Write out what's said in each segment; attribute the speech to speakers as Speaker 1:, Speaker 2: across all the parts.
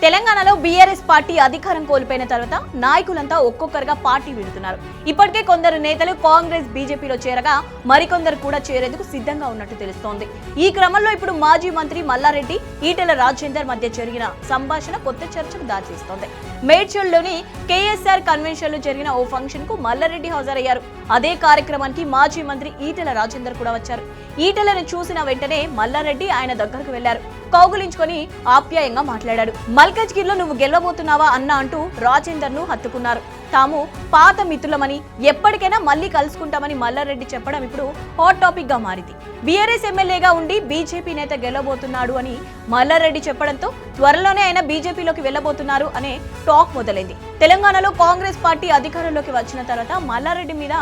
Speaker 1: తెలంగాణలో BRS party అధికారం కోల్పోయిన తర్వాత నాయకులంతా ఒక్కొక్కరుగా పార్టీ వీడుతున్నారు. ఇప్పటికే కొందరు నేతలు కాంగ్రెస్ బీజేపీలో చేరగా మరికొందరు కూడా చేరేందుకు సిద్ధంగా ఉన్నట్టు తెలుస్తోంది. ఈ క్రమంలో ఇప్పుడు మాజీ మంత్రి మల్లారెడ్డి, ఈటెల రాజేందర్ మధ్య జరిగిన సంభాషణ కొత్త చర్చకు దారితీస్తోంది. మేడ్చల్లోని కేఎస్ఆర్ కన్వెన్షన్ లో జరిగిన ఓ ఫంక్షన్ కు మల్లారెడ్డి హాజరయ్యారు. అదే కార్యక్రమానికి మాజీ మంత్రి ఈటెల రాజేందర్ కూడా వచ్చారు. ఈటెలను చూసిన వెంటనే మల్లారెడ్డి ఆయన దగ్గరకు వెళ్లారు. కౌగులించుకొని ఆప్యాయంగా మాట్లాడాడు. మల్కజ్గిరిలో నువ్వు గెలవబోతున్నావా అన్న అంటూ రాజేందర్ ను హత్తుకున్నారు. తాము పాత మిత్రులమని, ఎప్పటికైనా మళ్లీ కలుసుకుంటామని మల్లారెడ్డి చెప్పడం ఇప్పుడు హాట్ టాపిక్ గా మారింది. బీఆర్ఎస్ ఎమ్మెల్యేగా ఉండి బీజేపీ నేత గెలవబోతున్నాడు అని మల్లారెడ్డి చెప్పడంతో త్వరలోనే ఆయన బీజేపీలోకి వెళ్లబోతున్నారు అనే టాక్ మొదలైంది. తెలంగాణలో కాంగ్రెస్ పార్టీ అధికారంలోకి వచ్చిన తర్వాత మల్లారెడ్డి మీద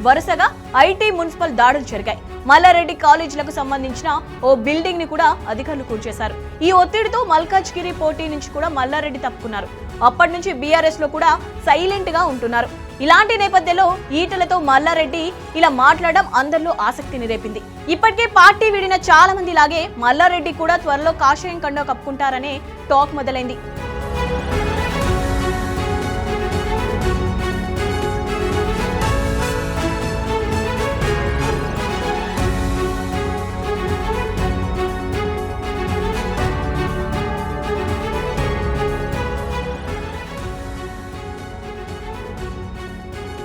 Speaker 1: వరుసగా ఐటీ, మున్సిపల్ దాడులు జరిగాయి. మల్లారెడ్డి కాలేజీలకు సంబంధించిన ఓ బిల్డింగ్ ని కూడా అధికారులు కూల్చేశారు. ఈ ఒత్తిడితో మల్కాజ్గిరి పోటీ నుంచి కూడా మల్లారెడ్డి తప్పుకున్నారు. అప్పటి నుంచి బీఆర్ఎస్ లో కూడా సైలెంట్ గా ఉంటున్నారు. ఇలాంటి నేపథ్యంలో ఈటెలతో మల్లారెడ్డి ఇలా మాట్లాడడం అందరిలో ఆసక్తిని రేపింది. ఇప్పటికే పార్టీ వీడిన చాలా మంది లాగే మల్లారెడ్డి కూడా త్వరలో కాషాయం కండువా కప్పుకుంటారనే టాక్ మొదలైంది.